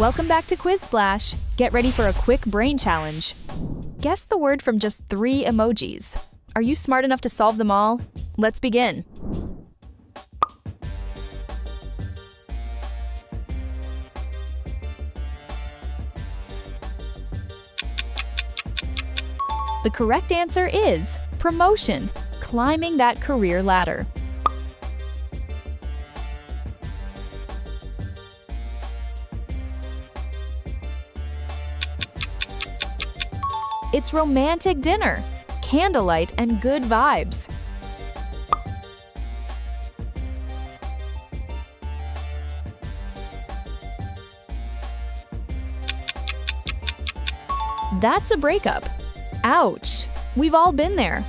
Welcome back to Quiz Splash. Get ready for a quick brain challenge. Guess the word from just 3 emojis. Are you smart enough to solve them all? Let's begin. The correct answer is promotion, climbing that career ladder. It's romantic dinner, candlelight, and good vibes. That's a breakup. Ouch! We've all been there.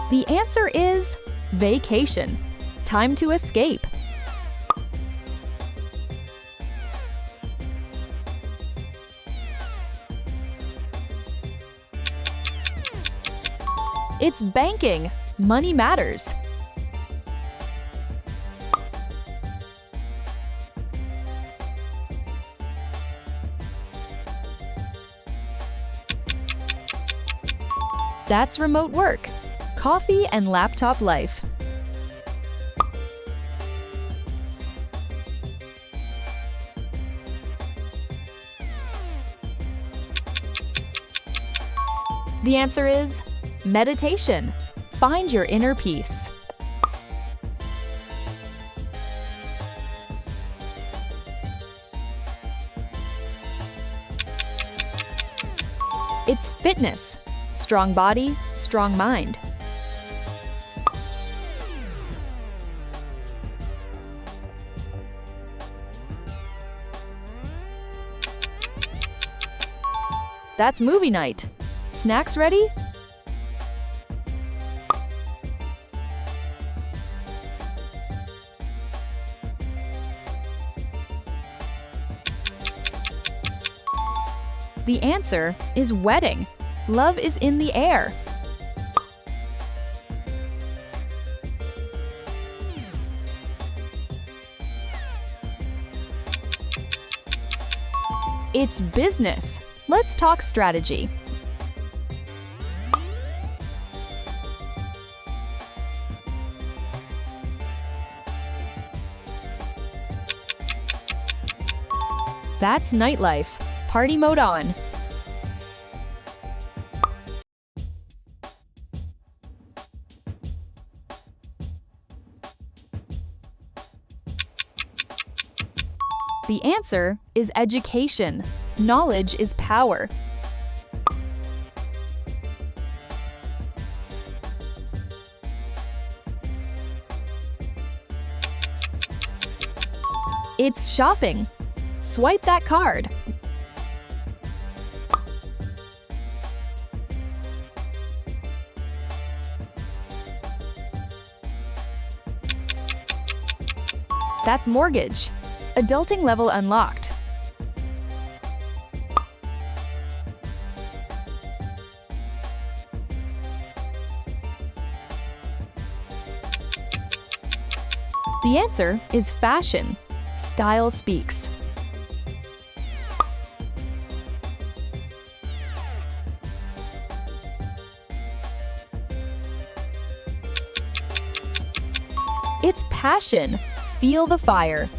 The answer is vacation. Time to escape. It's banking. Money matters. That's remote work. Coffee and laptop life. The answer is meditation. Find your inner peace. It's fitness. Strong body, strong mind. That's movie night. Snacks ready? The answer is wedding. Love is in the air. It's business. Let's talk strategy. That's nightlife. Party mode on. The answer is education. Knowledge is power. It's shopping. Swipe that card. That's mortgage. Adulting level unlocked. The answer is fashion. Style speaks. It's passion. Feel the fire.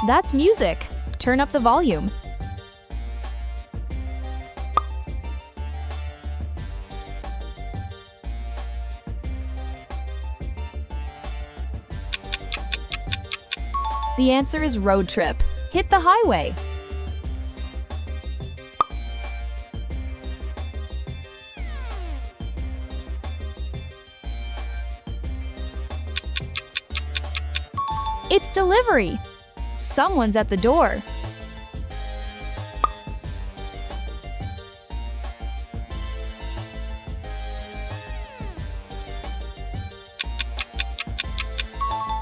That's music. Turn up the volume. The answer is road trip. Hit the highway. It's delivery. Someone's at the door.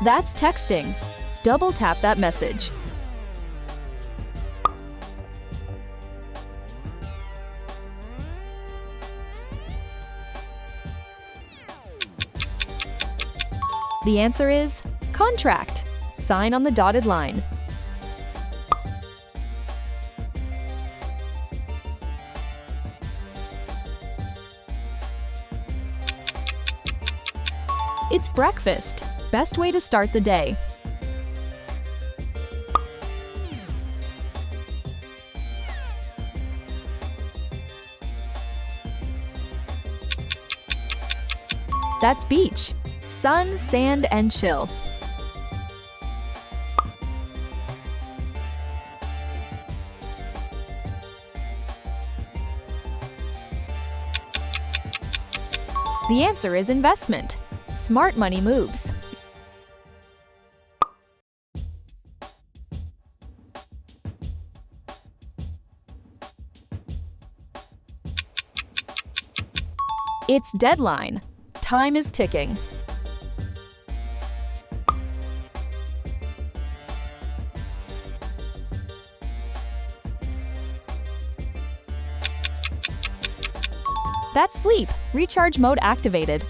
That's texting. Double tap that message. The answer is contract. Sign on the dotted line. It's breakfast. Best way to start the day. That's beach. Sun, sand, and chill. The answer is investment. Smart money moves. It's deadline. Time is ticking. That's sleep. Recharge mode activated.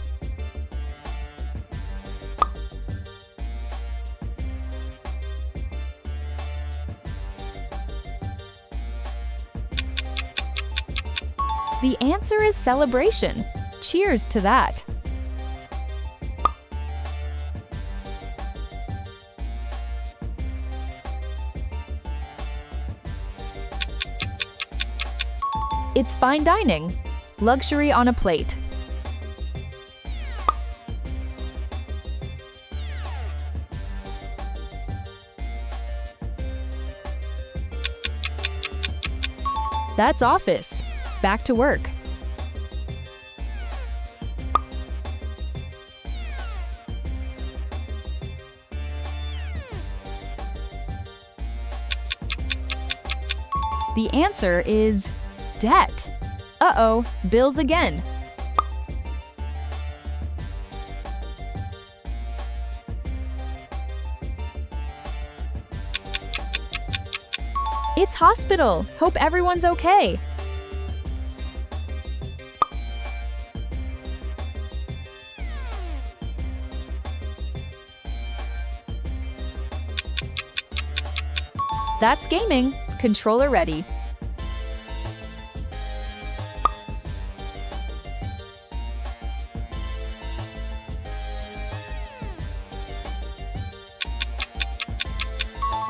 The answer is celebration. Cheers to that. It's fine dining. Luxury on a plate. That's office. Back to work. The answer is debt. Uh-oh, bills again. It's hospital. Hope everyone's okay. That's gaming. Controller ready.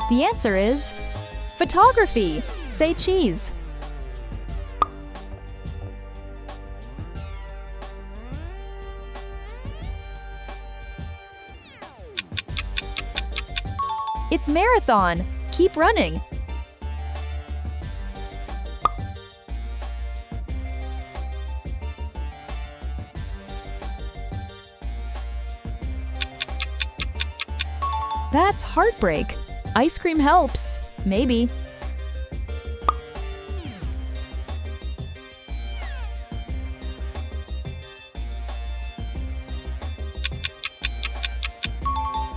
The answer is photography. Say cheese. It's marathon. Keep running. That's heartbreak. Ice cream helps. Maybe.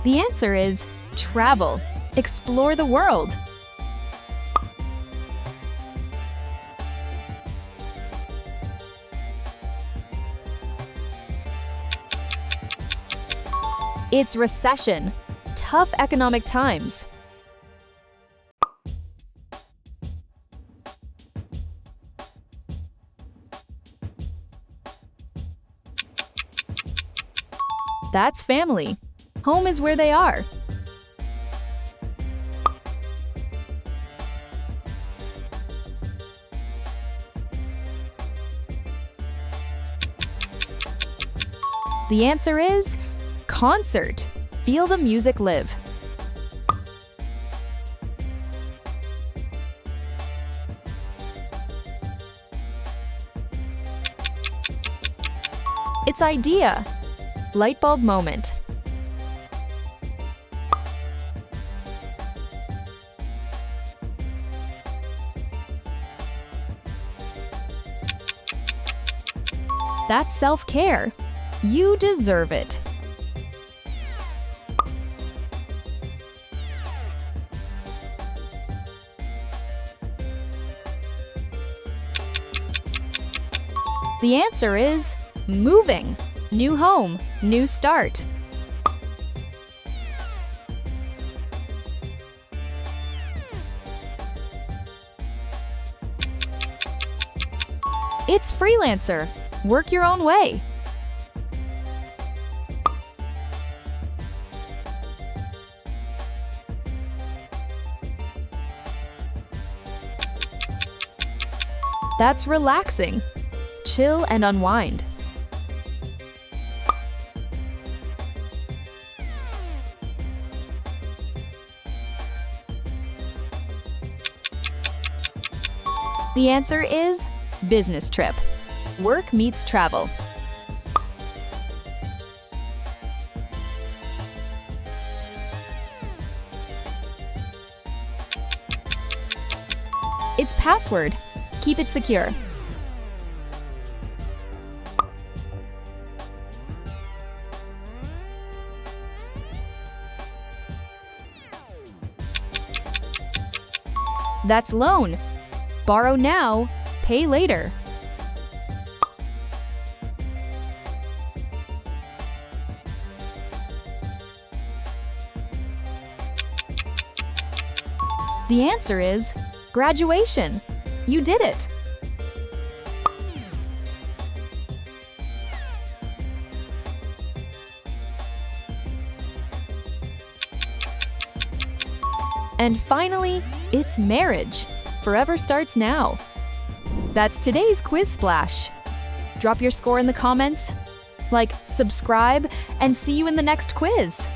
The answer is travel. Explore the world. It's recession. Tough economic times. That's family. Home is where they are. The answer is concert. Feel the music live. It's idea. Light bulb moment. That's self-care. You deserve it. The answer is moving. New home, new start. It's freelancer. Work your own way. That's relaxing. Chill and unwind. The answer is business trip. Work meets travel. It's password. Keep it secure. That's loan. Borrow now, pay later. The answer is graduation. You did it. And finally, it's marriage. Forever starts now. That's today's Quiz Splash. Drop your score in the comments, like, subscribe, and see you in the next quiz.